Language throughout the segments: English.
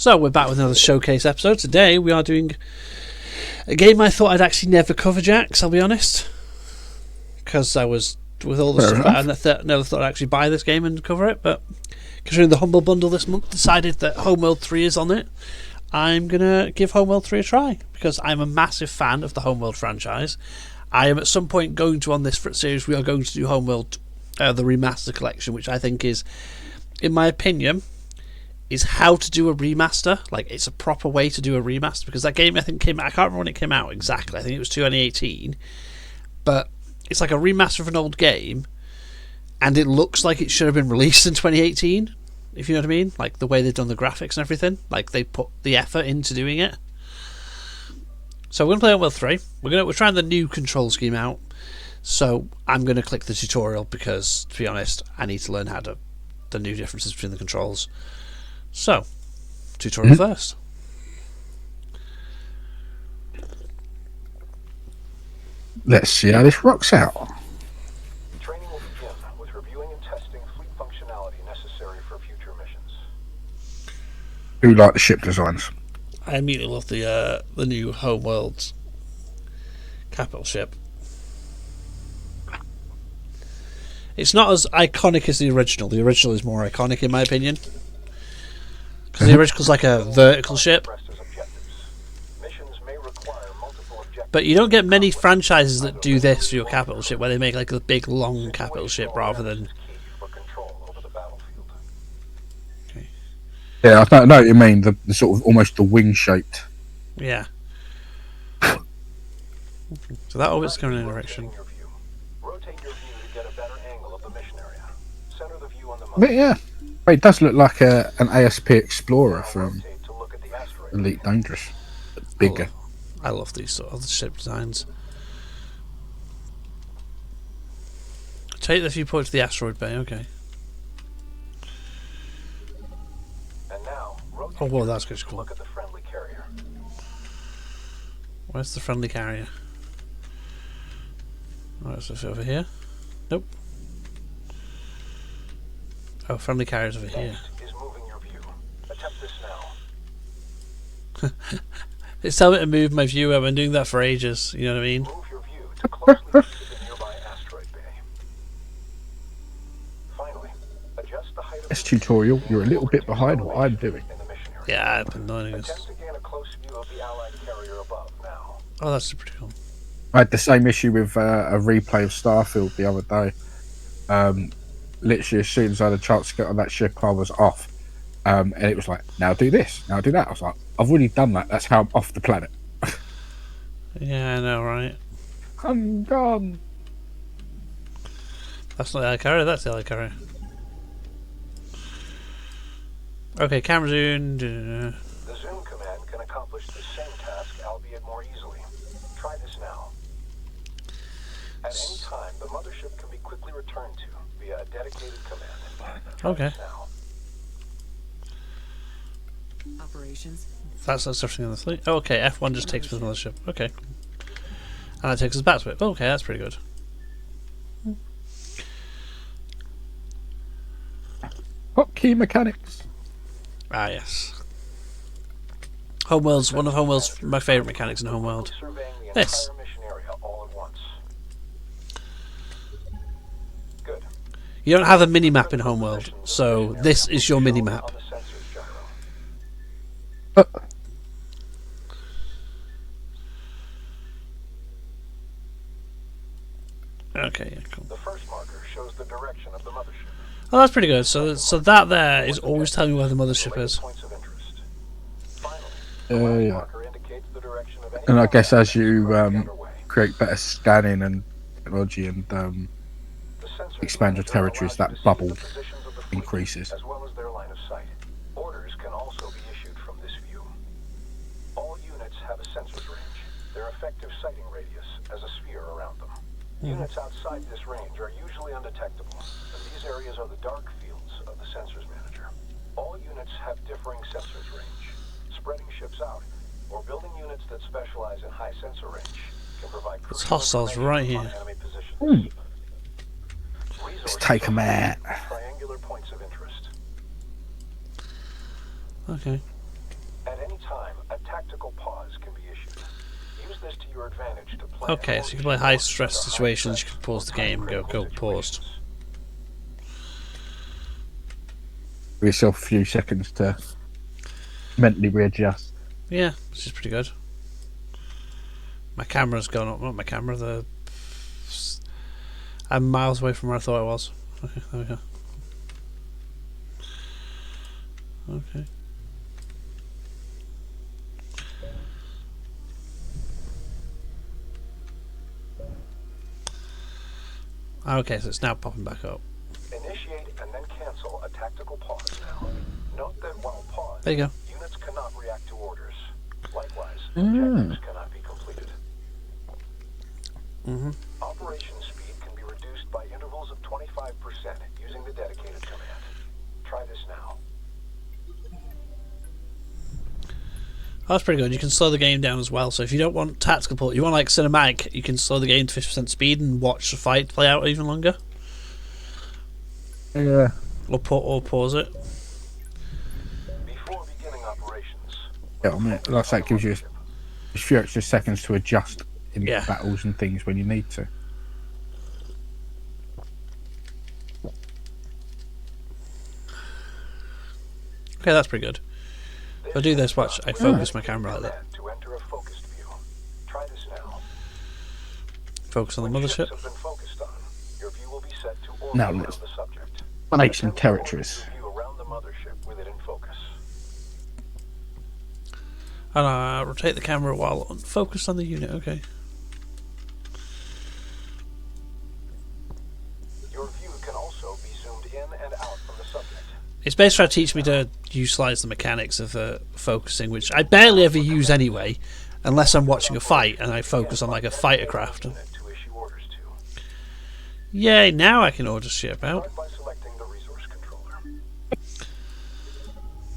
So we're back with another showcase episode. Today we are doing a game I thought I'd actually never cover, Jax, I'll be honest. Because I was, with all the stuff, I never thought I'd actually buy this game and cover it, but considering the Humble Bundle this month decided that Homeworld 3 is on it, I'm going to give Homeworld 3 a try, because I'm a massive fan of the Homeworld franchise. I am at some point going to, on this series, we are going to do Homeworld, the Remaster Collection, which I think is, in my opinion, is how to do a remaster. Like, it's a proper way to do a remaster, because that game I think came out, I can't remember when it came out exactly, I think it was 2018, but it's like a remaster of an old game, and it looks like it should have been released in 2018, if you know what I mean, like the way they've done the graphics and everything, like they put the effort into doing it. So we're going to play Homeworld 3, we're trying the new control scheme out, so I'm going to click the tutorial, because to be honest, I need to learn how to, the new differences between the controls. So, tutorial first. Let's see how this rocks out. Training will begin with reviewing and testing fleet functionality necessary for future missions. Who like the ship designs? I immediately love the new Homeworld capital ship. It's not as iconic as the original. The original is more iconic in my opinion. Because the original's like a vertical ship. But you don't get many franchises that do this for your capital ship, where they make like a big long capital ship rather than... Okay. Yeah, I don't know what you mean. The sort of almost the wing shaped. Yeah. So that orbit's going in a direction. But yeah, it does look like an ASP Explorer from Elite Dangerous. Bigger. I love these sort of ship designs. Take the viewport to the asteroid bay, okay. Oh, well, that's good. Cool. Where's the friendly carrier? Oh, it's over here. Nope. Oh, friendly carrier's over here. It's telling me to move my view. I've been doing that for ages. You know what I mean? Move your view to closely to the nearby asteroid bay. Finally, adjust the height of This tutorial, you're a little bit behind what I'm doing. Yeah, I've been learning this. Attempt to gain a close view of the Allied carrier above now. Oh, that's pretty cool. I had the same issue with a replay of Starfield the other day. Literally, as soon as I had a chance to get on that ship, I was off. And it was like, now do this, now do that. I was like, I've already done that. That's how I'm off the planet. Yeah, I know, right? I'm gone. That's not the Allied carrier, that's the Allied carrier. Okay, camera zoom. The zoom command can accomplish the same task, albeit more easily. Try this now. At any time, the mothership can be quickly returned to via a dedicated command. Okay. Now. Operations. That's everything on the fleet. Oh, okay, F1 just takes us to the mothership. Okay. And that takes us back to it. Okay, that's pretty good. Hotkey mechanics. Ah, yes. Homeworld's one of Homeworld's my favourite mechanics in Homeworld. This. You don't have a mini-map in Homeworld, so this is your mini-map. Okay, yeah, cool. The first marker shows the direction of the mothership. Oh, that's pretty good. So that there is always telling me where the mothership is. Yeah. And I guess as you create better scanning and technology and expand your territories, that bubble increases. As well as their line of sight. Orders can also be issued from this view. All units have a sensor's range. Their effective sighting radius as a sphere around them. Units outside this range are usually undetectable, and these areas are the dark fields of the sensors manager. All units have differing sensors range. Spreading ships out, or building units that specialize in high sensor range, can provide It's hostiles right here. enemy positions. Let's take them out. Triangular points of interest. Okay. time, a tactical pause can be issued. Use this to your advantage to plan. Okay, so you can play high stress situations, you can pause the game, go paused. Give yourself a few seconds to mentally readjust. Yeah, which is pretty good. My camera's gone up. Not my camera. I'm miles away from where I thought I was. Okay, there we go. Okay. Okay, so it's now popping back up. Initiate and then cancel a tactical pause now. Note that while paused, There you go. units cannot react to orders. Likewise, objectives cannot be completed. Operation speed can be reduced by intervals of 25% using the dedicated command. Try this now. Oh, that's pretty good. You can slow the game down as well. So if you don't want tactical port, you want like cinematic, you can slow the game to 50% speed and watch the fight play out even longer. Yeah. Or pause it. Before beginning operations, Yeah, I mean, like I say, it gives you a few extra seconds to adjust in battles and things when you need to. Okay, that's pretty good. If I do this, watch, I focus my camera like that. to enter a focused view. Try this now. Focus on the When mothership. ships have been focused on, your view will be set to orbit Now around let's the subject. make some territories. View around the mothership with it in focus. And rotate the camera while focused on the unit. Okay. Your view can also be zoomed in and out from the subject. It's basically trying to teach me to utilise the mechanics of focusing, which I barely ever use anyway, unless I'm watching a fight and I focus on like a fighter craft. To issue orders to. Yay! Now I can order ship out. Start by selecting the resource controller.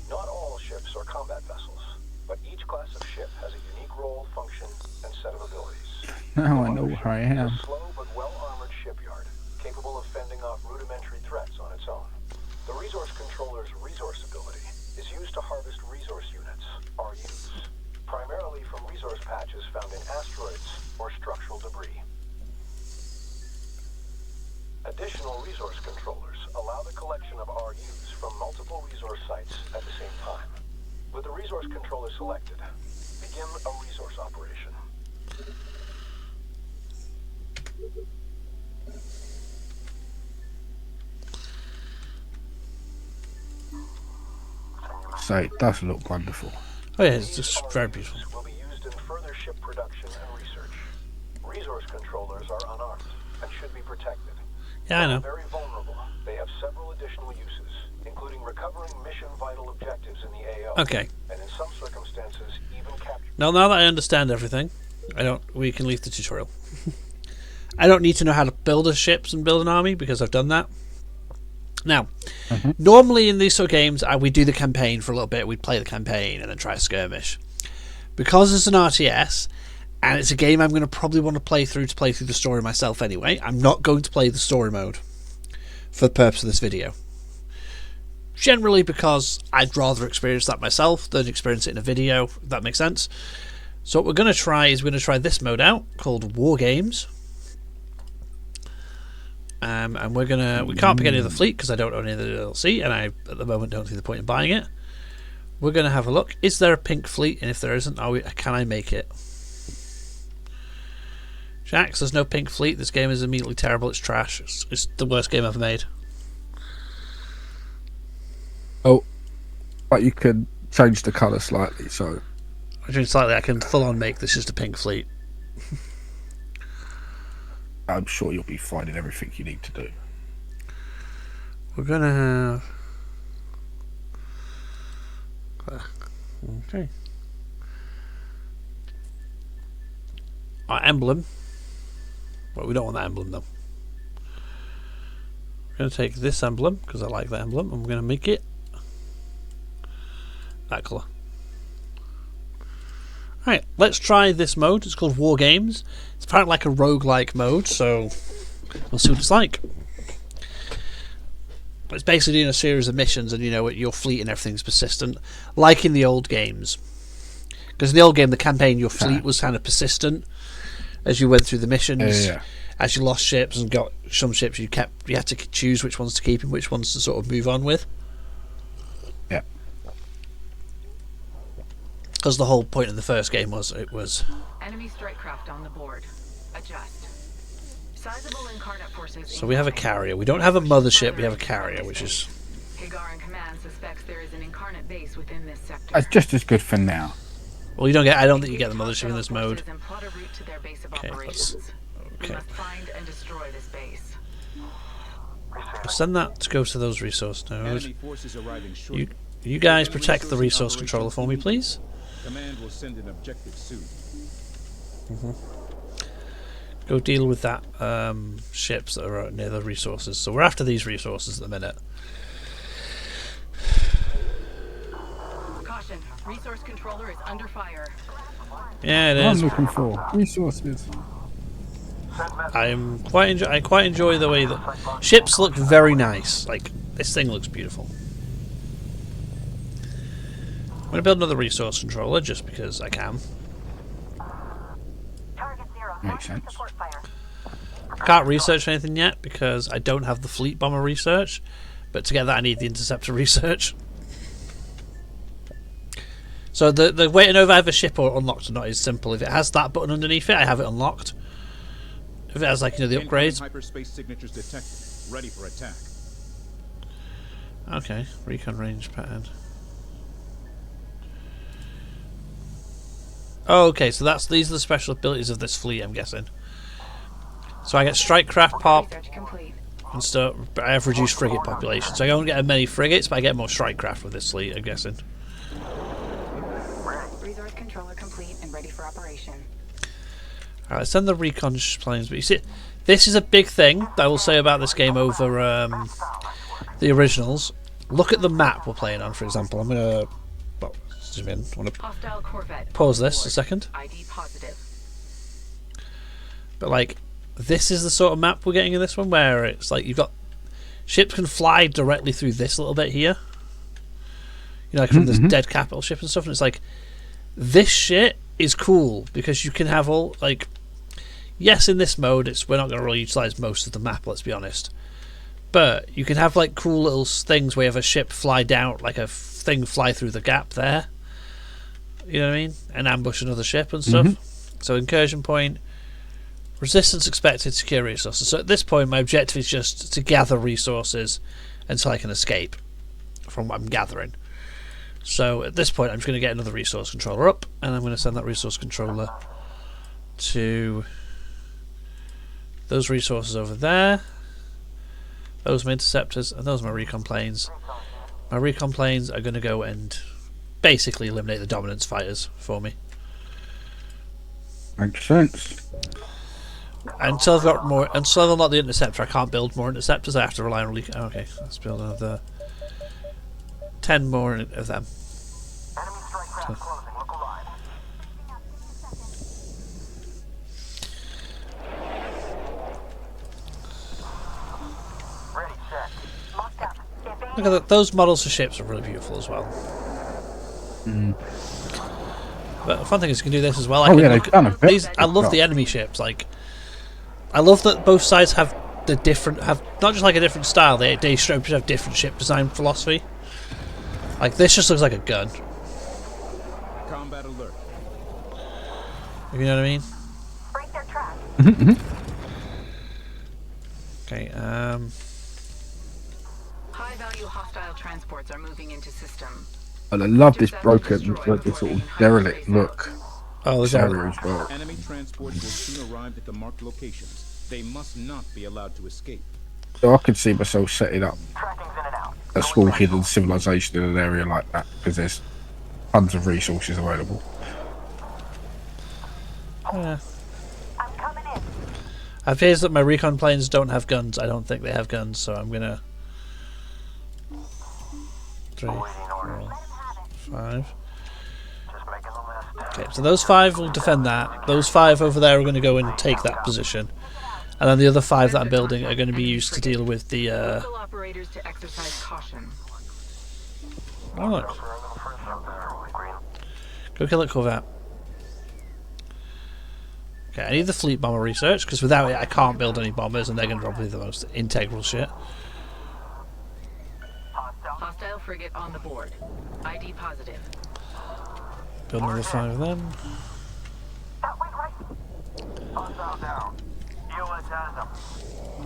Not all ships are combat vessels, but each class of ship has a unique role, function, and set of abilities. Now I know where I am. A slow but well-armored shipyard, capable of fending off rudimentary threats on its own. The resource controller's resource ability is used to harvest resource units, RUs, primarily from resource patches found in asteroids or structural debris. Additional resource controllers allow the collection of RUs from multiple resource sites at the same time. With the resource controller selected, begin a resource operation. So it does look wonderful. Oh yeah, it's just very beautiful. Will be used in further ship production and research. Resource controllers are unarmed and should be protected. Yeah, I know. Very vulnerable. They have several additional uses, including recovering mission vital objectives in the AO. Okay. And in some circumstances, even capture. Now that I understand everything, we can leave the tutorial. I don't need to know how to build a ships and build an army because I've done that. Now, normally in these sort of games, we do the campaign for a little bit. We'd play the campaign and then try a skirmish. Because it's an RTS, and it's a game I'm going to probably want to play through the story myself anyway, I'm not going to play the story mode for the purpose of this video. Generally because I'd rather experience that myself than experience it in a video, if that makes sense. So what we're going to try is this mode out, called War Games. And we can't pick any of the fleet because I don't own any of the DLC, and I at the moment don't see the point in buying it. We're going to have a look. Is there a pink fleet? And if there isn't, can I make it? Jax, there's no pink fleet. This game is immediately terrible. It's trash. It's the worst game I've made. Oh, but you can change the colour slightly, so... I change slightly. I can full on make this just a pink fleet. I'm sure you'll be finding everything you need to do. We're gonna have... Okay. Our emblem. Well, we don't want that emblem though. We're going to take this emblem because I like that emblem, and we're going to make it that colour. Alright, let's try this mode. It's called War Games. It's apparently like a roguelike mode, so we'll see what it's like. It's basically doing a series of missions, and your fleet and everything's persistent, like in the old games. Because in the old game, the campaign, your fleet was kind of persistent as you went through the missions. As you lost ships and got some ships, you had to choose which ones to keep and which ones to sort of move on with. Yeah. Because the whole point of the first game was Enemy strike craft on the board. Adjust. Sizable incarnate forces. So we have a carrier. We don't have a mothership. We have a carrier, which is. Hagaran Command suspects there is an incarnate base within this sector. That's just as good for now. Well, you don't get. I don't think you get the mothership in this mode. Okay, let's. We must find and destroy this base. We'll send that to go to those resource nodes. You guys protect the resource controller for me, please. Command will send an objective soon. Go deal with that ships that are near the resources. So we're after these resources at the minute. Caution, resource controller is under fire. Yeah, it I'm is. looking for resources. I quite enjoy the way that ships look very nice. Like, this thing looks beautiful. I'm going to build another resource controller just because I can. Makes sense. I can't research anything yet because I don't have the fleet bomber research, but to get that I need the interceptor research. So the way to know if I have a ship or unlocked or not is simple. If it has that button underneath it, I have it unlocked. If it has, like, the upgrades. Hyperspace signatures detected. Ready for attack. Okay, recon range pattern. Oh, okay, so these are the special abilities of this fleet, I'm guessing. So I get strike craft pop and stuff. I have reduced frigate population, so I don't get as many frigates, but I get more strike craft with this fleet, I'm guessing. Resource controller complete and ready for operation. Alright, let's send the recon planes. But you see, this is a big thing that I will say about this game over the originals. Look at the map we're playing on, for example. I'm going to zoom in. I want to pause this a second. ID positive. But, like, this is the sort of map we're getting in this one, where it's like you've got ships can fly directly through this little bit here. You know, like from this dead capital ship and stuff. And it's like, this shit is cool because you can have all, like, yes, in this mode we're not going to really utilize most of the map, let's be honest, but you can have, like, cool little things where you have a ship fly down, like a thing fly through the gap there, you know what I mean, and ambush another ship and stuff. So incursion point, resistance expected, secure resources. So at this point my objective is just to gather resources until I can escape from what I'm gathering. So at this point I'm just going to get another resource controller up, and I'm going to send that resource controller to those resources over there. Those are my interceptors, and those are my recon planes. My recon planes are going to go and basically eliminate the dominance fighters for me. Makes sense. Until I've unlocked the interceptor, I can't build more interceptors. I have to rely on okay, let's build another 10 more of them. Look at that, those models for ships are really beautiful as well. But the fun thing is you can do this as well. I love the enemy ships. Like, I love that both sides have not just like a different style. They should have different ship design philosophy. Like, this just looks like a gun. Combat alert. If you know what I mean. Break their track. Okay. High value hostile transports are moving into system. And I love this broken, like, this sort of derelict look. Oh, there's area as well. Enemy transports will soon arrive at the marked locations. They must not be allowed to escape. So I could see myself setting up Tracking's in and out. a small hidden civilization in an area like that, because there's tons of resources available. Yeah. I'm coming in. It appears that my recon planes don't have guns. I don't think they have guns, so I'm gonna 3, 4, 5. Just making the list. Okay, so those 5 will defend that. Those 5 over there are going to go and take that position, and then the other 5 that I'm building are going to be used to deal with the. Local operators to exercise caution. Oh, look. Go kill that Corvette. Okay, I need the fleet bomber research, because without it I can't build any bombers, and they're going to probably be the most integral shit. Hostile frigate on the board. ID positive. Build another 5 of them. Hostile down. EOS has them.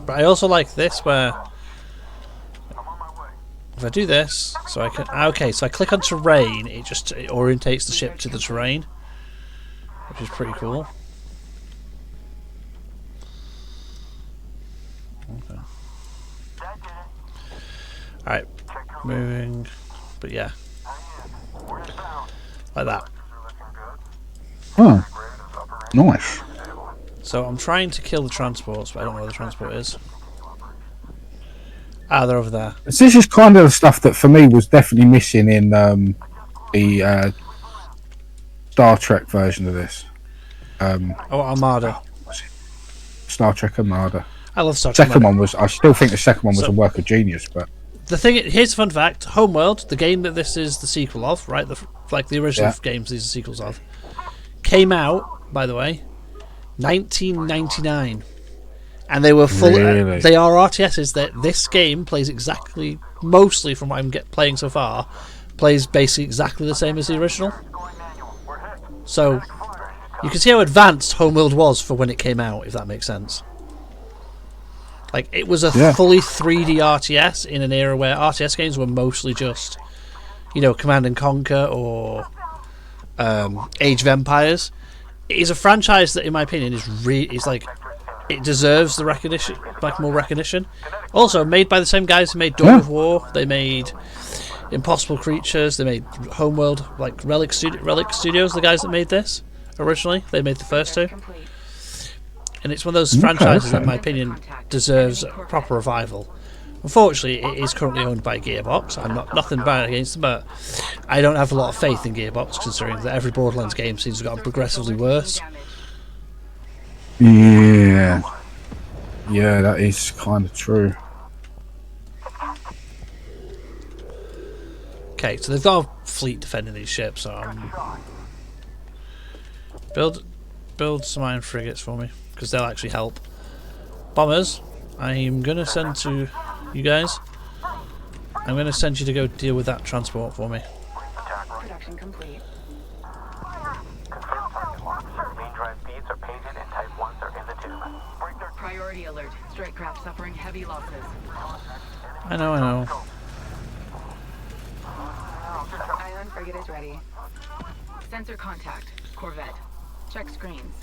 But I also like this, where I'm on my way. if I do this, so I can... Okay, so I click on terrain, it orientates the ship to the terrain, which is pretty cool. Okay. That did it. Alright, moving, but yeah, We're inbound. like that. Are looking good. Oh, nice. So I'm trying to kill the transports, but I don't know where the transport is. Ah, they're over there. This is kind of the stuff that for me was definitely missing in the Star Trek version of this. Oh, Armada. Star Trek Armada. I love Star Trek. Second one was. I still think the second one was a work of genius, but The thing, here's a fun fact: Homeworld, the game that this is the sequel of, right? Like the original games, these are sequels of, came out, by the way, 1999, and they were full. Really? They are RTSs. That this game plays exactly, mostly from what I'm playing so far, plays basically exactly the same as the original. So you can see how advanced Homeworld was for when it came out, if that makes sense. Like, it was a fully 3D RTS in an era where RTS games were mostly just, you know, Command and Conquer or Age of Empires. It is a franchise that, in my opinion, is like, it deserves the recognition, like more recognition. Also, made by the same guys who made Dawn of War. They made Impossible Creatures. They made Homeworld, like Relic Studios. The guys that made this originally, they made the first two. And it's one of those franchises that, in my opinion, deserves a proper revival. Unfortunately, it is currently owned by Gearbox. I'm nothing bad against them, but I don't have a lot of faith in Gearbox, considering that every Borderlands game seems to have gotten progressively worse. yeah, that is kind of true. Okay, so they've got a fleet defending these ships, so build some iron frigates for me, because they'll actually help. Bombers, I'm going to send to you guys. I'm going to send you to go deal with that transport for me. Production complete. Confirm target lock. Main drive feeds are painted and type 1s are in the tube. Priority alert. Strike craft suffering heavy losses. I know. Ion frigate is ready. Sensor contact. Corvette. Check screens.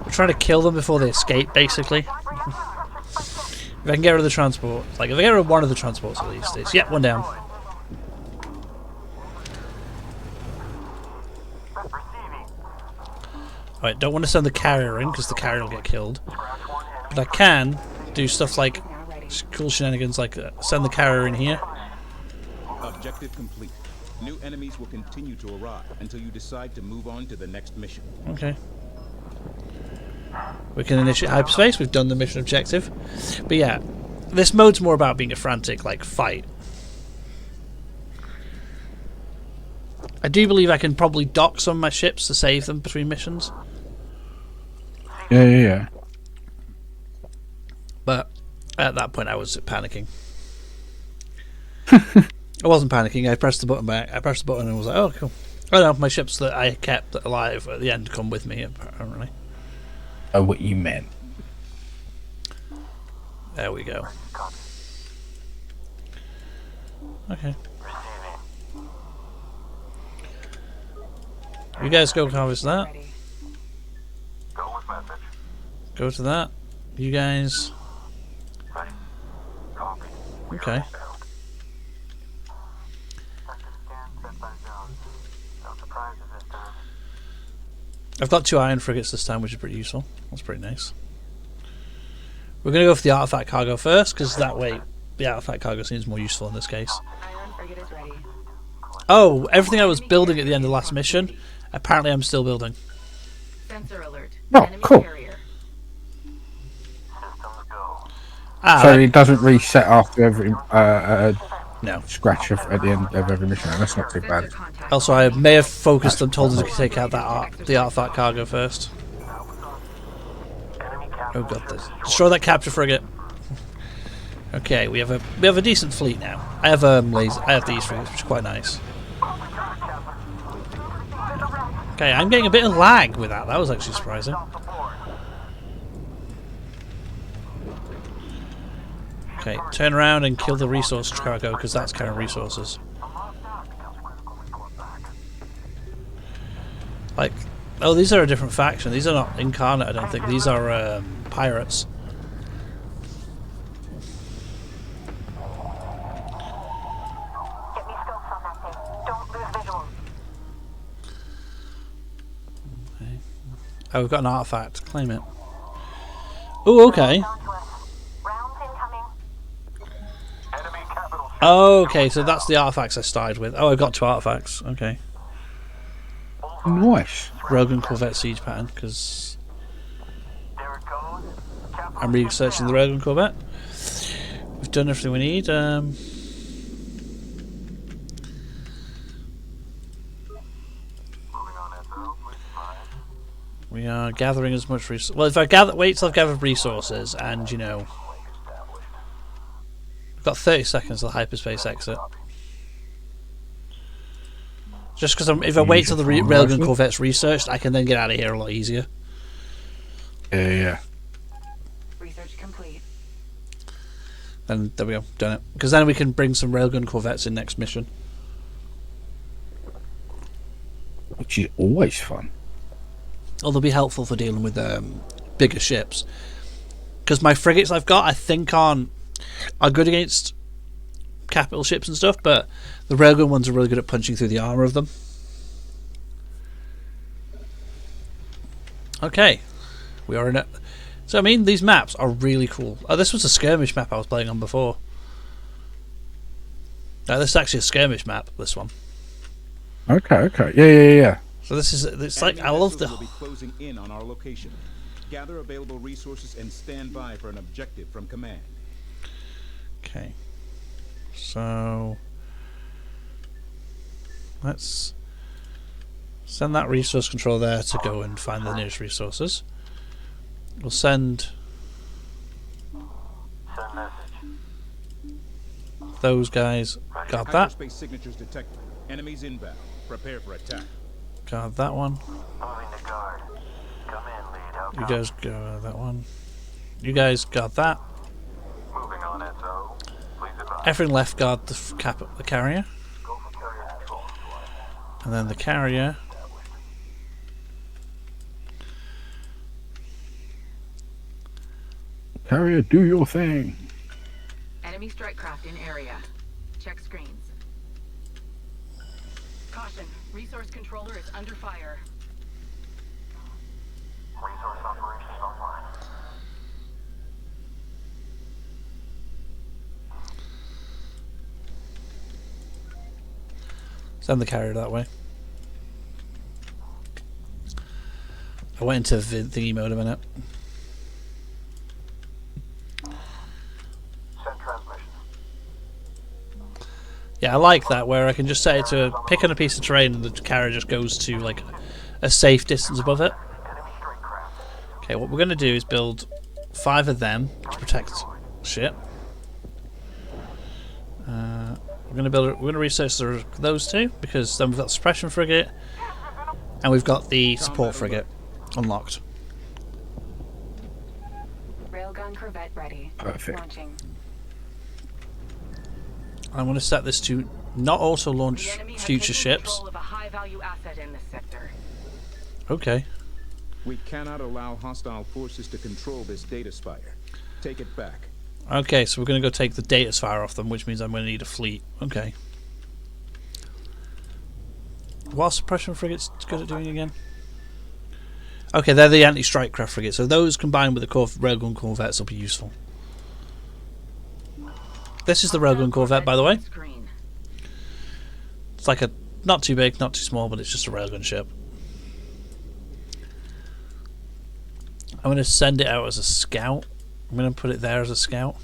We're trying to kill them before they escape, basically. If I can get rid of the transport, like if I get rid of one of the transports at least, it's one down. Alright, don't want to send the carrier in because the carrier will get killed. But I can do stuff like cool shenanigans, like send the carrier in here. Objective complete. New enemies will continue to arrive until you decide to move on to the next mission. Okay. We can initiate hyperspace. We've done the mission objective. But yeah, this mode's more about being a frantic, like, fight. I do believe I can probably dock some of my ships to save them between missions. Yeah. But at that point I was panicking. I wasn't panicking. I pressed the button back. I pressed the button and was like, oh, cool. Oh no, my ships that I kept alive at the end come with me, apparently. Oh, what you meant. There we go. Okay. You guys go harvest that. Go with message. Go to that. You guys. Ready. Copy. Okay. I've got 2 iron frigates this time, which is pretty useful. That's pretty nice. We're going to go for the artifact cargo first, because that way the artifact cargo seems more useful in this case. Ion frigate is ready. Oh, everything I was building at the end of the last mission, apparently I'm still building. Sensor alert. Oh, Enemy cool. carrier. Systems go. Ah, So it doesn't reset after every No. scratch at the end of every mission. And that's not too bad. Also, I may have focused and told them to take out the artifact cargo first. Oh god, destroy that capture frigate. Okay, we have a decent fleet now. I have I have these frigates, which is quite nice. Okay, I'm getting a bit of lag with that. That was actually surprising. Okay, turn around and kill the resource cargo because that's carrying resources. Like, oh, these are a different faction. These are not Incarnate, I don't think. These are pirates. Get me scopes on that thing. Don't lose visual. Okay. Oh, we've got an artifact. Claim it. Oh, okay. Rounds incoming. Enemy capital. Okay, so that's the artifacts I started with. Oh, I got 2 artifacts. Okay. Nice. Rogue and Corvette siege pattern, because There it goes. Capital I'm researching the Rogue and Corvette. We've done everything we need. We are gathering as much resources. Well, if I wait till I've gathered resources, and you know, I've got 30 seconds till hyperspace exit. Just because if I wait till the Railgun Corvette's researched, I can then get out of here a lot easier. Yeah. Research complete. Then there we go, done it. Because then we can bring some Railgun Corvettes in next mission. Which is always fun. Or they'll be helpful for dealing with bigger ships. Because my frigates I've got, I think, are good against capital ships and stuff, but the railgun ones are really good at punching through the armour of them. Okay, we are in it. So I mean, these maps are really cool. Oh, this was a skirmish map I was playing on before. No, this is actually a skirmish map. This one. Okay. Yeah. So this is, it's like, I love the. Will be closing in on our location. Gather available resources and stand by for an objective from command. Okay. So let's send that resource control there to go and find the nearest resources. We'll send those guys. Got that. Hyperspace signatures detected. Enemies inbound. Prepare for attack. Got that one. Moving to guard. Come in, lead. How You guys got that one. You guys got that. Moving on, SO. Please advise. Everything left guard the carrier, Go for carrier control. and then the carrier. Carrier, do your thing. Enemy strike craft in area. Check screens. Caution. Resource controller is under fire. Resource operations online. Send the carrier that way. I went into thingy mode a minute. Send transmission. Yeah, I like that, where I can just set it to pick on a piece of terrain and the carrier just goes to like a safe distance above it. Enemy strike craft. Okay, what we're going to do is build 5 of them to protect shit. We're going to research those 2 because then we've got the suppression frigate and we've got the support frigate unlocked. Railgun corvette ready. Perfect. Launching. I'm going to set this to not also The launch enemy has future taken ships. control of a high-value asset in this sector. Okay. We cannot allow hostile forces to control this data spire. Take it back. Okay, so we're going to go take the data spire off them, which means I'm going to need a fleet. Okay. What are suppression frigates good at doing again? Okay, they're the anti-strike craft frigates, so those combined with the railgun corvettes will be useful. This is the railgun corvette, by the way. Screen. It's like a not too big, not too small, but it's just a railgun ship. I'm going to send it out as a scout. I'm going to put it there as a scout.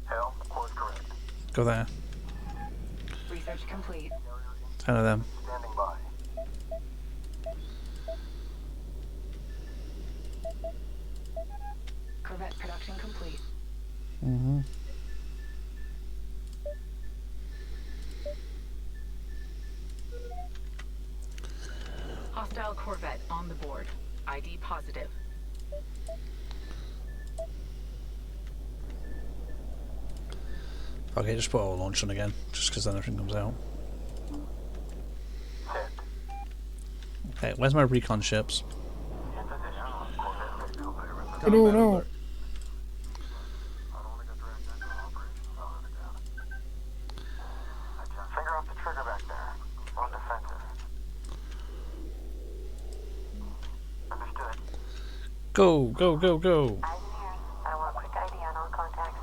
Hell, course correct. Go there. Research complete. 10 of them. Standing by. Corvette production complete. Mm-hmm. Hostile Corvette on the board. ID positive. Okay, just put all launch on again, just because then everything comes out. Okay, where's my recon ships? Combat no. alert. Finger off the trigger back there. On defensive. Understood. Go, go, go, go. Eyes and ears. I want quick ID on all contacts.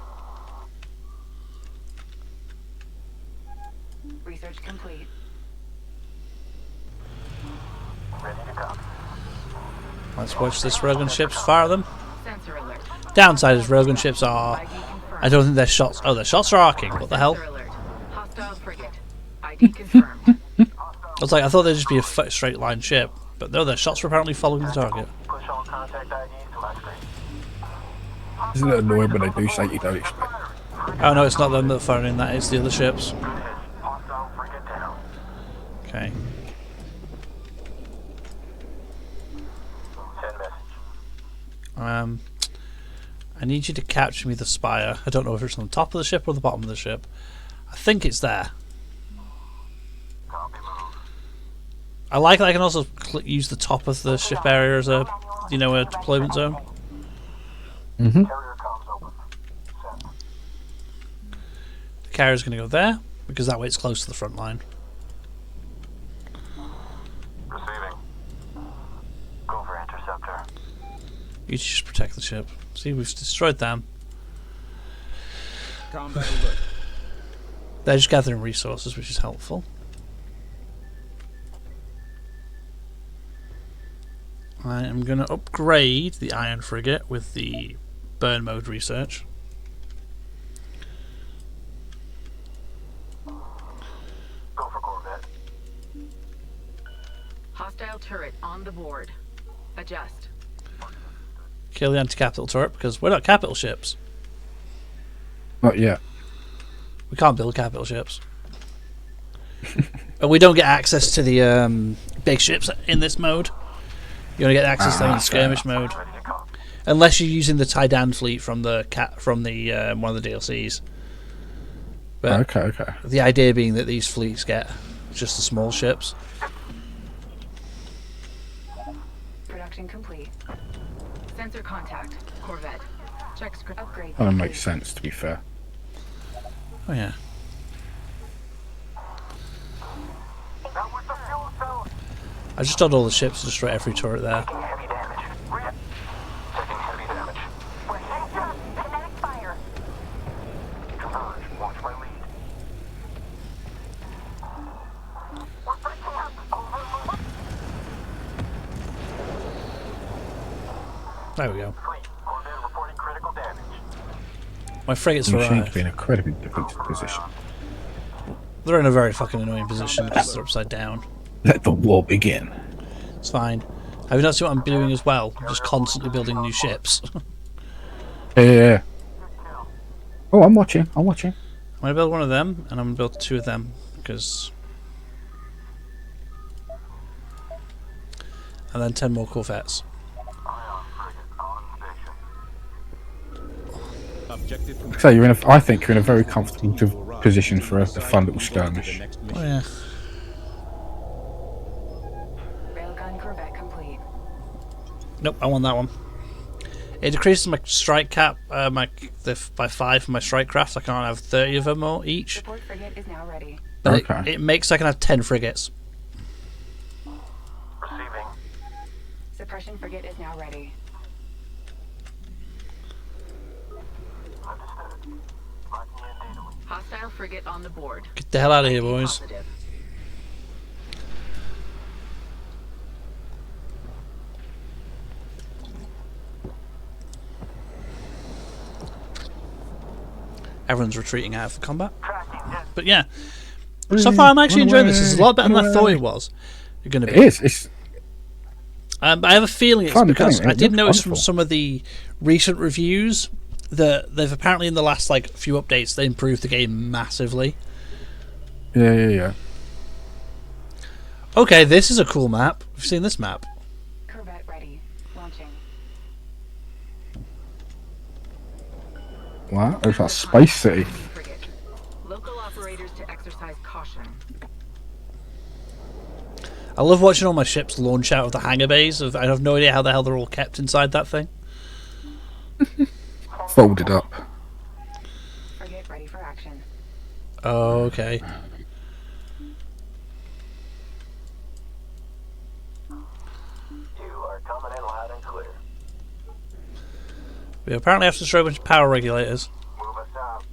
Research complete. Ready to go. Let's watch this Rogan ships fire them. Sensor alert. Downside is Rogan ships are... ID confirmed. I don't think their shots... Oh, their shots are arcing. What the hell? Sensor alert. Hostile frigate. ID confirmed. I was like, I thought they'd just be a straight line ship. But no, their shots were apparently following the target. Push all contact IDs to my screen. Isn't it annoying when they do say you don't expect? Oh no, it's not them that are firing that, it's the other ships. Hostile frigate down. Okay. Send message. I need you to capture me the spire. I don't know if it's on the top of the ship or the bottom of the ship. I think it's there. Copy move. I like that I can also use the top of the ship area as a, you know, a deployment zone. Mm-hmm. Carrier comms open. Send. The carrier's going to go there, because that way it's close to the front line. Receiving. Go for interceptor. You just protect the ship. See, we've destroyed them. Combat alert. They're just gathering resources, which is helpful. I am going to upgrade the Iron Frigate with the burn mode research. Go for Corvette. Hostile turret on the board. Adjust. Kill the anti-capital turret, because we're not capital ships. Not yet. We can't build capital ships. And we don't get access to the big ships in this mode. You only get access to them in skirmish mode. Ready to come. Unless you're using the Tidan fleet from the one of the DLCs. But Okay. the idea being that these fleets get just the small ships. Production complete. Sensor contact. Corvette. Check script. Upgrade. That makes sense, to be fair. Oh yeah. That was the fuel cell. I just told all the ships to destroy every turret there. Taking heavy damage. Taking heavy damage. We're danger. Kinetic fire. Converge. Watch my lead. We're breaking up. Over. There we go. Fleet. Corvette reporting critical damage. My frigates You seem to arrived. be in a incredibly defeated position. They're in a very fucking annoying position because they're upside down. Let the war begin. It's fine. Have you not seen what I'm doing as well? I'm just constantly building new ships. Yeah. Oh, I'm watching. I'm going to build one of them, and I'm going to build two of them, because... And then 10 more Corvettes. Ion frigate on station. Objective complete. So I think you're in a very comfortable position for a fun little skirmish. Oh yeah. Railgun Corvette complete. Nope, I want that one. It decreases my strike cap by 5 for my strike craft. I can't have 30 of them or each. Support frigate is now ready. But Okay. it makes I can have 10 frigates. Receiving. Suppression frigate is now ready. Understood. Locking in data link. Hostile frigate on the board. Get the hell out of here, ID boys. positive. Everyone's retreating out of the combat. Tracking. But yeah, so far I'm actually enjoying this. It's a lot better than I thought it was. You're going to be. It is. It's I have a feeling it's fun because game. I did It notice looks from wonderful. some of the recent reviews that they've apparently in the last like few updates they improved the game massively. Yeah. Okay, this is a cool map. We've seen this map. Corvette ready. Launching. Wow, it's like Space City. Frigate. Local operators to exercise caution. I love watching all my ships launch out of the hangar bays. I have no idea how the hell they're all kept inside that thing. Folded up. Frigate ready for action. Oh, okay. You are coming in loud and clear. We apparently have to destroy a bunch of power regulators. Move us out.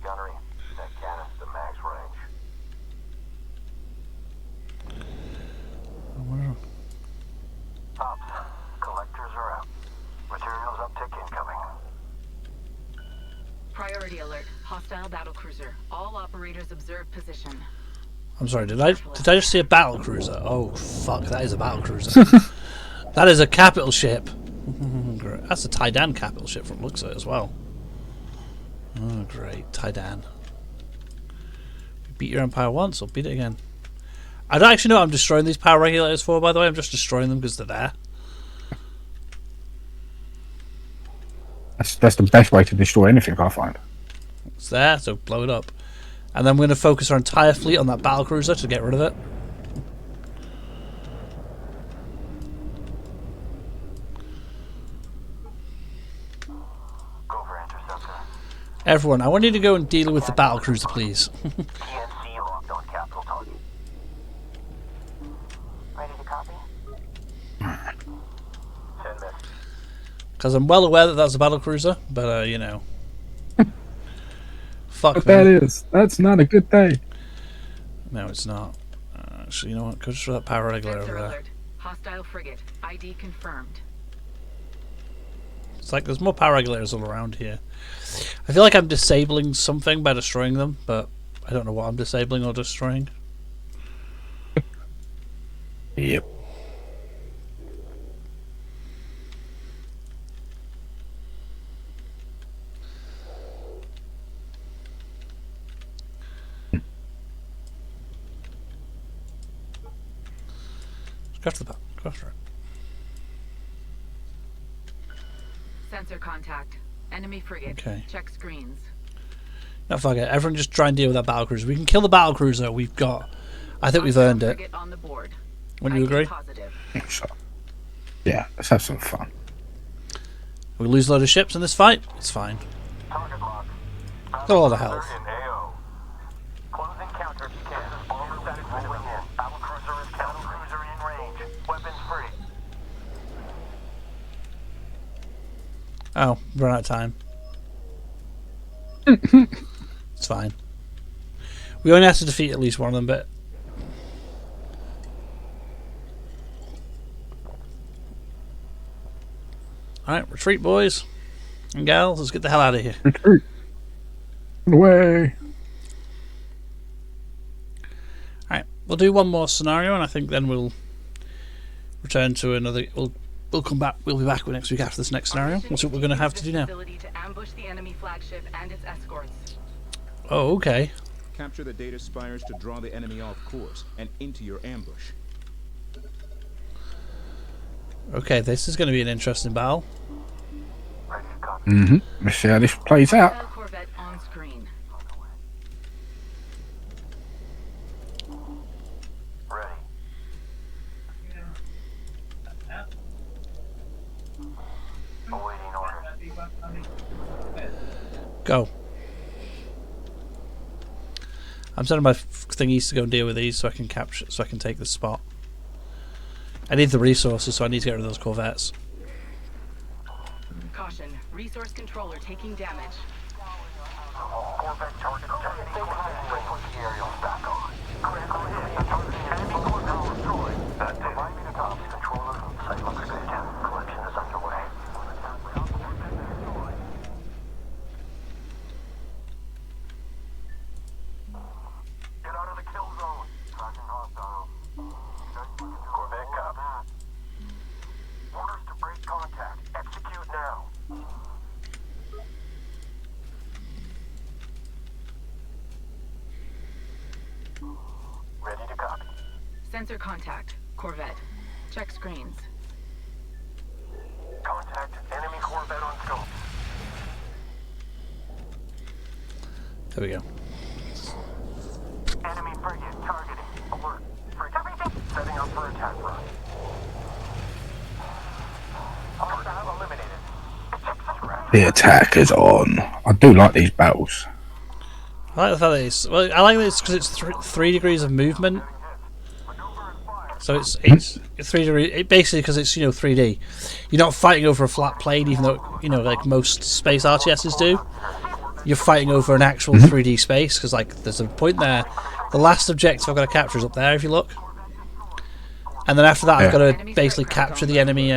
Gunnery, that cannon's to max range. Ops, collectors are out. Materials uptick incoming. Priority alert. Hostile battlecruiser. All operators observe position. I'm sorry, did I just see a battle cruiser? Oh fuck, that is a battle cruiser. That is a capital ship. Great. That's a Tidan capital ship from looks of it as well. Oh great, Tidan. We beat your empire once, I'll beat it again. I don't actually know what I'm destroying these power regulators for, by the way. I'm just destroying them because they're there. That's the best way to destroy anything, I find. It's there, so blow it up. And then we're going to focus our entire fleet on that battle cruiser to get rid of it. Go for interceptor. Everyone, I want you to go and deal with the battle cruiser, please. PNC locked on capital target. Ready to copy? 10 minutes. Because I'm well aware that that's a battle cruiser, but, you know. Fuck But me. that is. That's not a good day. No, it's not. Actually, you know what? Go just for that power regulator Sensor over there. alert. Hostile frigate. ID confirmed. It's like there's more power regulators all around here. I feel like I'm disabling something by destroying them, but I don't know what I'm disabling or destroying. Yep. Go after the power. Go after it. Sensor contact. Enemy frigate. Okay. Check screens. No, fuck it. Everyone just try and deal with that battle cruiser. We can kill the battle cruiser. We've got... I think we've earned it. Frigate on the board. Wouldn't you ID agree? Positive. So, yeah, let's have some fun. We lose a load of ships in this fight. It's fine. Target lock. Got a lot of health. In AO. Close encounter if you can. Bomber static rolling in. Battle cruiser in range. Weapons free. Oh, run out of time. It's fine. We only have to defeat at least one of them, but... Alright, retreat, boys and gals. Let's get the hell out of here. Retreat. Away. Alright, we'll do one more scenario, and I think then we'll return to another... We'll come back. We'll be back next week after this next scenario. We'll see what we're going to have to do now. Facility to ambush the enemy flagship and its escorts. Oh, okay. Capture the data spires to draw the enemy off course and into your ambush. Okay, this is going to be an interesting battle. Ready to copy. Mm-hmm. Let's see how this plays out. Hostile Corvette on screen. Ready. Awaiting orders. Go. I'm sending my thingies to go and deal with these so I can capture, so I can take the spot. I need the resources, so I need to get rid of those corvettes. Caution. Resource controller taking damage. Corvette target down. Put the aerials back on. Critical hit. Enemy corvette destroyed. That's it. Provide me the comms controller. Site looks good. Collection is underway. Ready to copy. Sensor contact. Corvette. Check screens. Contact enemy Corvette on scope. There we go. Enemy frigate targeting. Alert. Frigate setting up for attack run. Hostile eliminated. The attack is on. I do like these battles. I like the fact that it's... Well, I like this because it's 3 degrees of movement. So it's 3 degrees... Basically, because it's, 3D. You're not fighting over a flat plane, even though, like most space RTSs do. You're fighting over an actual 3D space, because, like, there's a point there. The last objective I've got to capture is up there, if you look. And then after that, I've got to basically capture the enemy...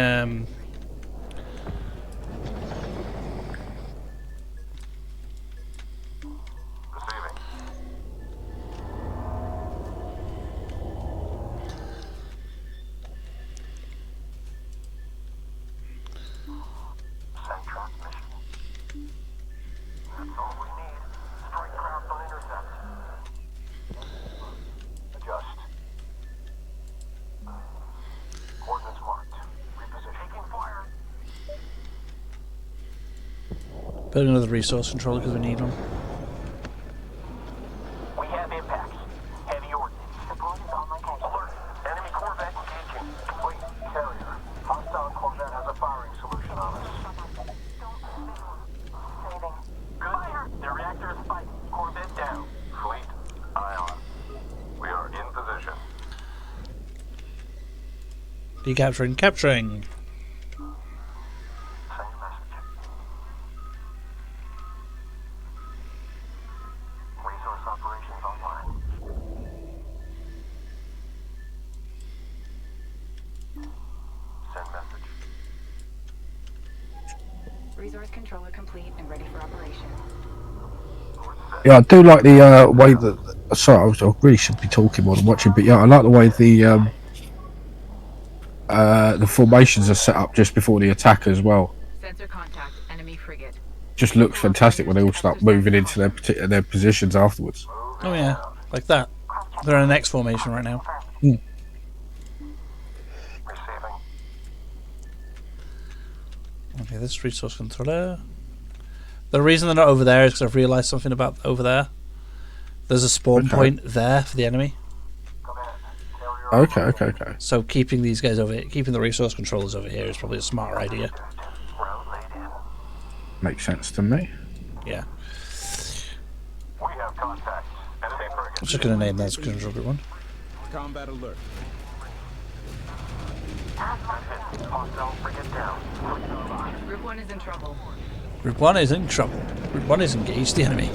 Building another resource controller because we need one. We have impacts. Heavy ordnance. Support is on location. Alert. Enemy Corvette engaging. Wait, carrier. Hostile Corvette has a firing solution on us. Saving. Good. The reactor is fighting. Corvette down. Fleet, eye on. We are in position. Decapturing, capturing. Resource controller complete and ready for operation. Yeah, I do like the way that. Sorry, I really should be talking more than watching, but yeah, I like the way the formations are set up just before the attack as well. Sensor contact. Enemy frigate. Just looks fantastic when they all start moving into their positions afterwards. Oh yeah, like that. They're in an X formation right now. Receiving. Okay, this resource controller. The reason they're not over there is because I've realised something about over there. There's a spawn point there for the enemy. Okay. So keeping these guys over here, keeping the resource controllers over here is probably a smarter idea. Makes sense to me. Yeah. We have contact. Enemy frigate. I'm just going to name that as Control Group 1. Combat alert. Hostile frigate down. Group 1 is in trouble. Group 1 is in trouble. Group 1 is engaged the enemy.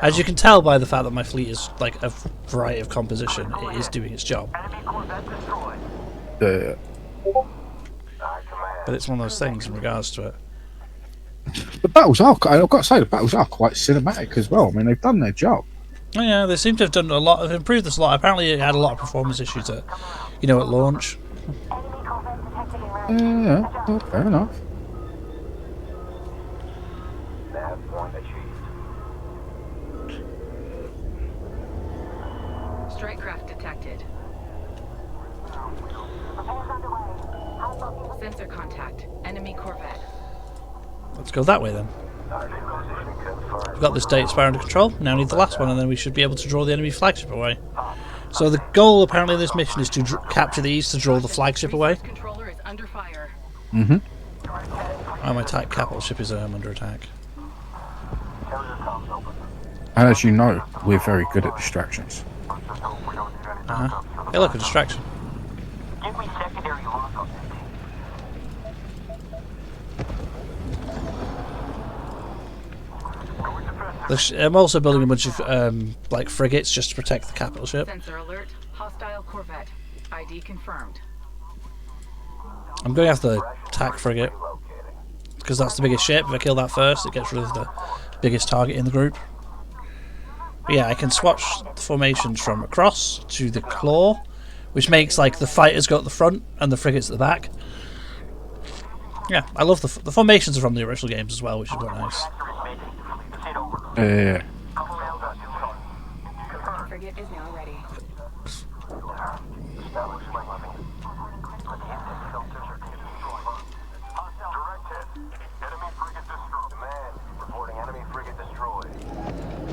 As you can tell by the fact that my fleet is like a variety of composition, it is doing its job. Enemy Corvette destroyed. Yeah. But it's one of those things in regards to it. The battles are. I've got to say, the battles are quite cinematic as well. I mean, they've done their job. Oh yeah, they seem to have done a lot. Have improved this a lot. Apparently, it had a lot of performance issues at, at launch. Enemy Corvette detected in round. Yeah. Well, fair enough. Nav point achieved. Strike craft detected. Repairs underway. Hostile Sensor contact. Enemy corvette. Let's go that way then. Target position confirmed. We've got this data spire under control. Now need the last one, and then we should be able to draw the enemy flagship away. So the goal apparently in this mission is to capture these to draw the flagship away. Resource controller is under fire. Mhm. Oh, my type capital ship is under attack. Carrier comms open. And as you know, we're very good at distractions. Let's just hope we don't need any backups. Hey, look, a distraction. Give me secondary lock on this thing. I'm also building a bunch of like frigates just to protect the capital ship. Sensor alert. Hostile corvette. ID confirmed. I'm going after the attack frigate because that's the biggest ship. If I kill that first, it gets rid of the biggest target in the group. But yeah, I can swatch the formations from across to the claw, which makes like the fighters go at the front and the frigates at the back. Yeah, I love the formations are from the original games as well, which is quite nice. Yeah. frigate is now ready. Establish my level. Filters are destroyed. Direct hit. Enemy frigate destroyed. Command. Reporting enemy frigate destroyed.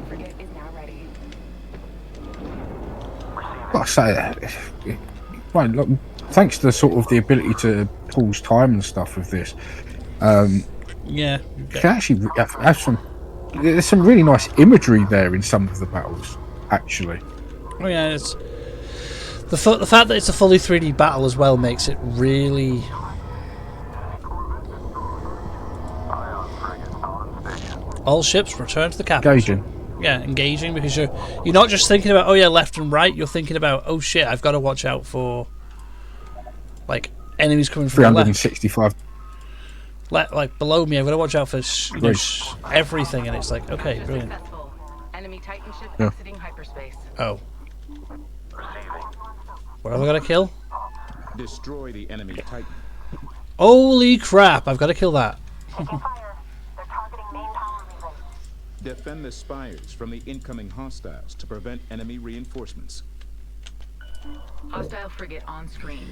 Frigate is now ready. Like I say, right, look, thanks to sort of the ability to pause time and stuff with this, Yeah. you can actually have some. There's some really nice imagery there in some of the battles, actually. Oh yeah, it's the fact that it's a fully 3D battle as well makes it really. All ships return to the capital. Engaging. Yeah, engaging, because you're not just thinking about, oh yeah, left and right. You're thinking about, oh shit, I've got to watch out for like enemies coming from the left. 365. Like below me, I've got to watch out for everything, and it's like, okay, brilliant. Successful. Enemy Titan ship Yeah. exiting hyperspace. Oh, what have I got to kill? Destroy the enemy Titan. Holy crap! I've got to kill that. Taking fire. They're targeting main power relay. Defend the spires from the incoming hostiles to prevent enemy reinforcements. Hostile frigate on screen.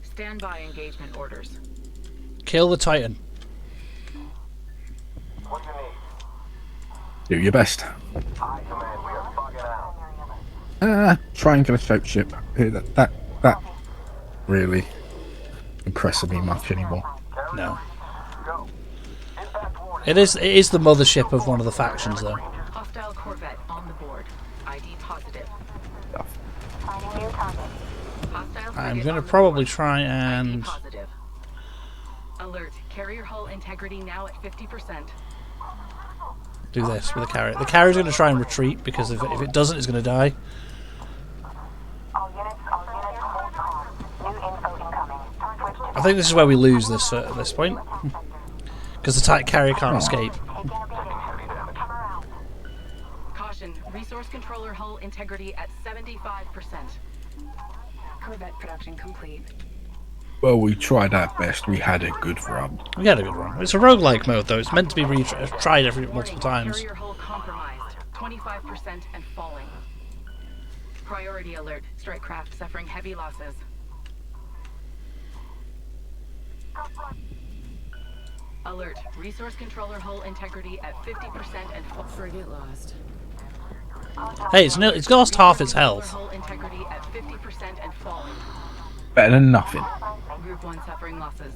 Stand by engagement orders. Kill the Titan. What do you need? Do your best. Aye, command. We are bugging out. Triangular shaped ship. That really impresses me much anymore. No, Go. Impact warning. it is the mothership of one of the factions, though. Hostile corvette on the board. ID positive. Finding new target. Hostile I'm frigate gonna on the probably board. try ID and positive. Alert. Carrier hull integrity now at 50%. do this with the carrier. The carrier's gonna try and retreat, because if it doesn't, it's gonna die. All units hold calm. New info incoming. Switch to I think this is where we lose this at this point, because the Titan carrier can't escape. taking a beating. Come around. Caution. Resource controller hull integrity at 75%. Corvette production complete. Well, we tried our best. We had a good run. We had a good run. It's a roguelike mode, though. It's meant to be tried every multiple Warning, times. Carrier hull compromised. 25% and falling. Priority alert. Strike craft suffering heavy losses. Alert. Resource controller hull integrity at 50% and frigate lost. Hey, it's lost half its health. Hull integrity at 50% and falling. Better than nothing. Group 1 suffering losses.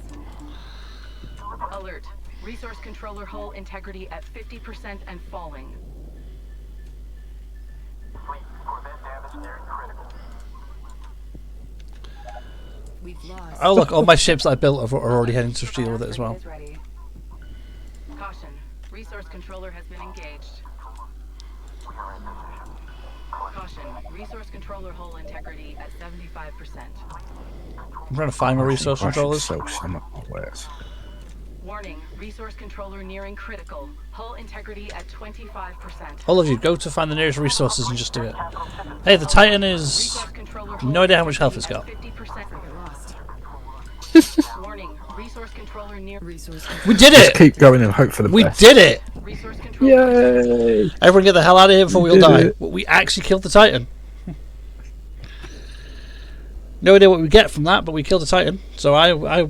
Alert. Resource controller hull integrity at 50% and falling. Fleet. Corvette damage nearing critical. We've lost. Oh look, all my ships that I built are already heading to deal with it as well. Caution. Resource controller has been engaged. Caution. Resource controller hull integrity at 75%. I'm trying to find my resource I should controllers. sell some of my wares. Warning. Resource controller nearing critical. Hull integrity at 25%. All of you, go to find the nearest resources and just do it. Hey, the Titan is... Resource controller No idea how much health it's got. 50% lost. Warning. Resource controller near resource. We did Just it! keep going and hope for the We best. did it! Resource controller. Yay! Everyone get the hell out of here before we all did die. it. We actually killed the Titan. No idea what we get from that, but we killed the Titan. So I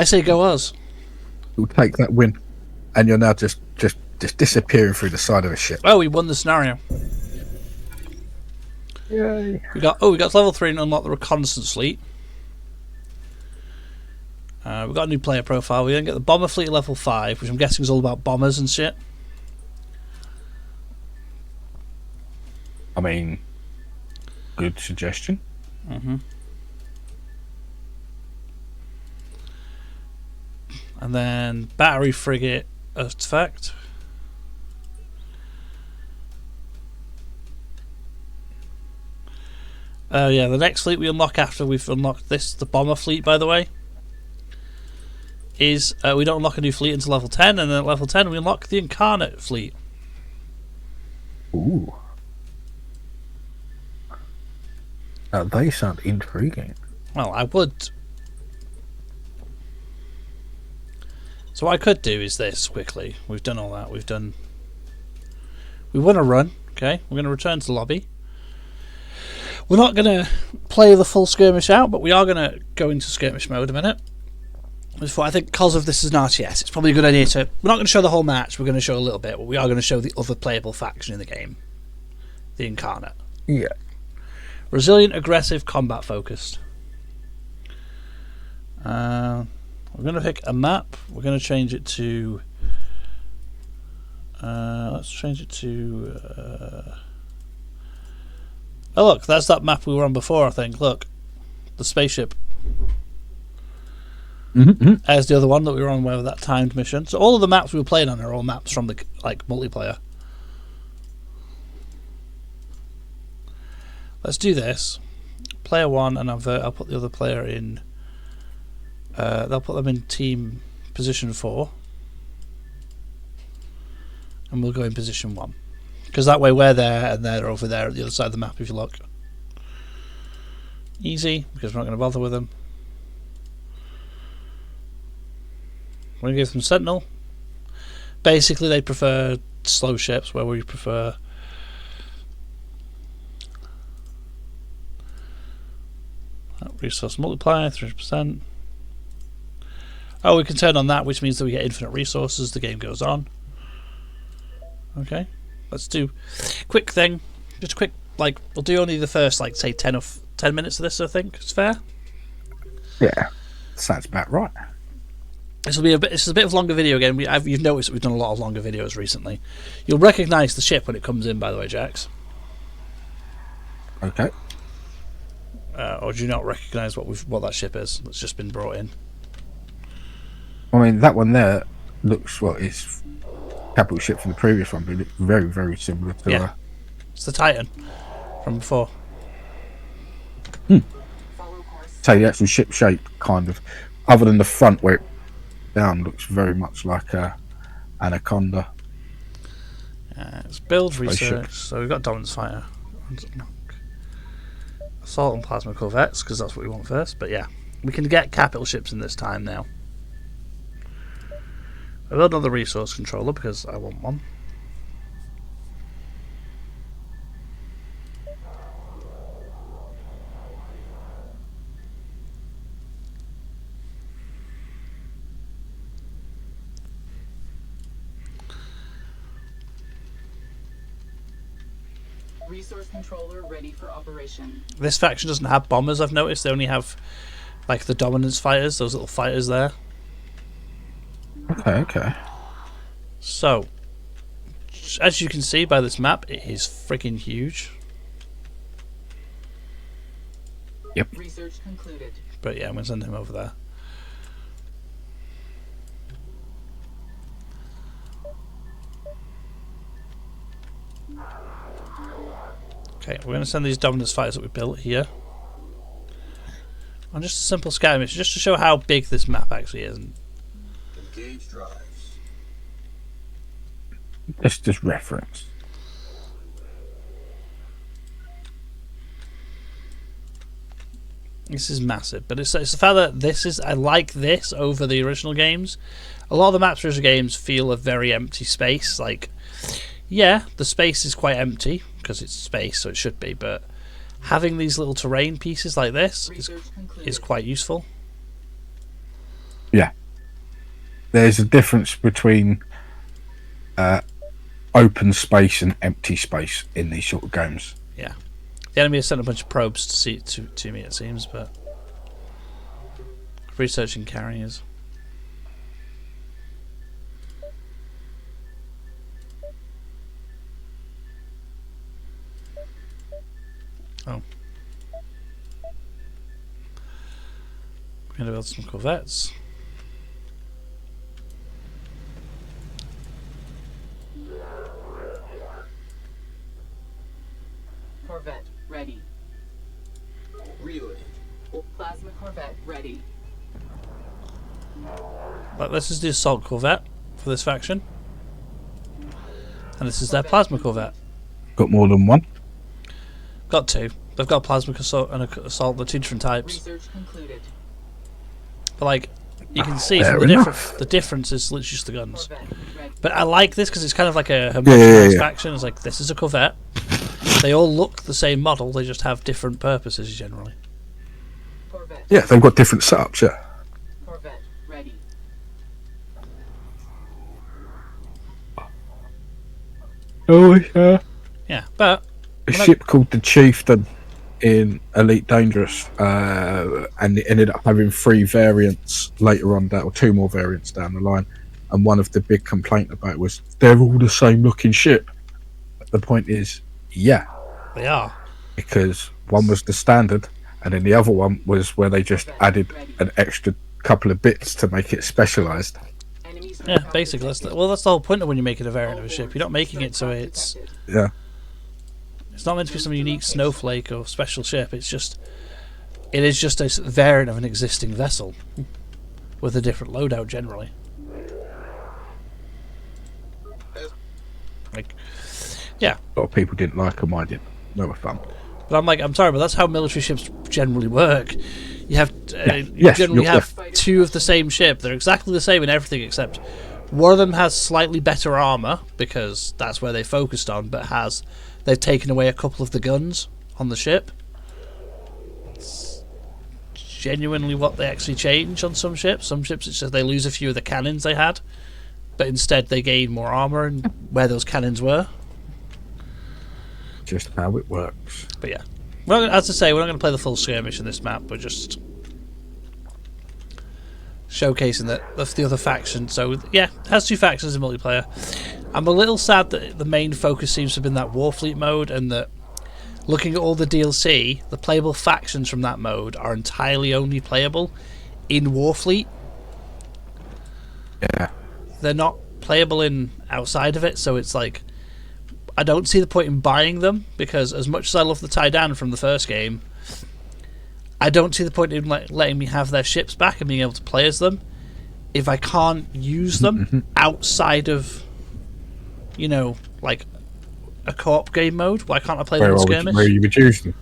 say go us. You'll take that win, and you're now just disappearing through the side of a ship. Oh, we won the scenario. Yay! We got to level 3 and unlock the reconnaissance fleet. We got a new player profile. We then get the bomber fleet at level 5, which I'm guessing is all about bombers and shit. I mean, good suggestion. And then battery frigate artifact. Yeah, the next fleet we unlock after we've unlocked this, the bomber fleet, by the way, is we don't unlock a new fleet until level 10, and then at level 10 we unlock the Incarnate fleet. Ooh. They sound intriguing. Well, I would. So what I could do is this quickly. We've done all that. We won a run. Okay, we're going to return to the lobby. We're not going to play the full skirmish out, but we are going to go into skirmish mode a minute. I think because of this is an RTS, it's probably a good idea to... We're not going to show the whole match, we're going to show a little bit, but we are going to show the other playable faction in the game. The Incarnate. Yeah. Resilient, aggressive, combat focused. We're going to pick a map. We're going to change it to... let's change it to... Oh look, that's that map we were on before, I think. Look. The spaceship. As the other one that we were on with that timed mission. So all of the maps we were playing on are all maps from the multiplayer. Let's do this. Player 1 and I'll put the other player in. They'll put them in team position 4. And we'll go in position 1. Because that way we're there and they're over there at the other side of the map if you look. Easy, because we're not going to bother with them. We're going to give them Sentinel. Basically they prefer slow ships, where we prefer resource multiplier 300%. Oh, we can turn on that, which means that we get infinite resources. The game goes on. Okay, let's do quick thing. Just a quick, we'll do only the first, say 10 minutes of this. I think it's fair. Yeah, sounds about right. This will be it's a bit of a longer video again. You've noticed that we've done a lot of longer videos recently. You'll recognise the ship when it comes in, by the way, Jax. Okay. Or do you not recognise what that ship is that's just been brought in? I mean, that one there looks it's capital ship from the previous one, but it looks very, very similar to. It's the Titan from before. So the actual ship shape, kind of, other than the front where it down looks very much like a Anaconda. It's build research. So we've got Dominance Fighter, Assault and Plasma Corvettes, because that's what we want first. But yeah, we can get capital ships in this time now. I built another resource controller because I want one. Resource controller ready for operation. This faction doesn't have bombers, I've noticed. They only have the dominance fighters, those little fighters there. Okay. So, as you can see by this map, it is freaking huge. Yep. Research concluded. But yeah, I'm going to send him over there. Okay, we're going to send these dominance fighters that we built here on just a simple scatter mission, just to show how big this map actually is. Engage drives. Just reference. This is massive, but it's the fact that I like this over the original games. A lot of the maps for original games feel a very empty space. Yeah, the space is quite empty because it's space, so it should be. But having these little terrain pieces like this is quite useful. Yeah, there's a difference between open space and empty space in these sort of games. Yeah, the enemy has sent a bunch of probes to me, it seems, but researching carriers. Oh. We're going to build some corvettes. Corvette ready. Reload. Plasma Corvette ready. This is the assault corvette for this faction. And this is their plasma corvette. Got more than one? Got two. They've got plasma assault and assault. They're two different types. Research concluded. But you can see from the difference is literally just the guns. But I like this because it's kind of like a homogenized faction. It's this is a corvette. They all look the same model, they just have different purposes generally. Corvette. Yeah, they've got different setups. Yeah. Corvette ready. Oh yeah. Yeah, but A ship called the Chieftain in Elite Dangerous, and it ended up having 3 variants later on, or 2 more variants down the line. And one of the big complaint about it was they're all the same looking ship. The point is, yeah, they are. because one was the standard, and then the other one was where they just added an extra couple of bits to make it specialised. Yeah, basically. That's the whole point of when you're making a variant of a ship. You're not making it so it's not meant to be some unique snowflake or special ship. It is just a variant of an existing vessel with a different loadout generally. Like, yeah. A lot of people didn't like them. I didn't. They were fun. But I'm sorry, but that's how military ships generally work. You have Yes, generally have 2 of the same ship. They're exactly the same in everything except one of them has slightly better armor because that's where they focused on, but they've taken away a couple of the guns on the ship. It's genuinely what they actually change on some ships. Some ships it's just they lose a few of the cannons they had, but instead they gain more armor and where those cannons were. Just how it works. But yeah, as I say, we're not going to play the full skirmish in this map. We're just showcasing the other faction. So yeah, it has 2 factions in multiplayer. I'm a little sad that the main focus seems to have been that Warfleet mode, and that looking at all the DLC, the playable factions from that mode are entirely only playable in Warfleet. Yeah. They're not playable in outside of it, so it's like I don't see the point in buying them, because as much as I love the Taidan from the first game, I don't see the point in letting me have their ships back and being able to play as them if I can't use them outside of, like a co-op game mode. Why can't I play them in skirmish? Where you would use them.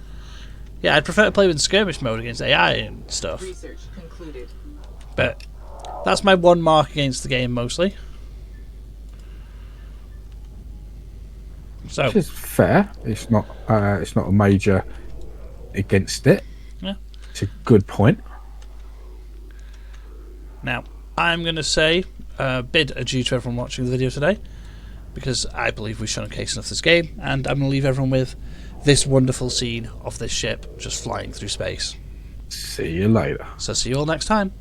Yeah, I'd prefer to play them in skirmish mode against AI and stuff. Research concluded. But that's my one mark against the game mostly. So Which is fair. It's not a major against it. yeah. It's a good point. Now, I'm going to say bid adieu to everyone watching the video today, because I believe we've shown a case enough this game, and I'm going to leave everyone with this wonderful scene of this ship just flying through space. See you later. So see you all next time.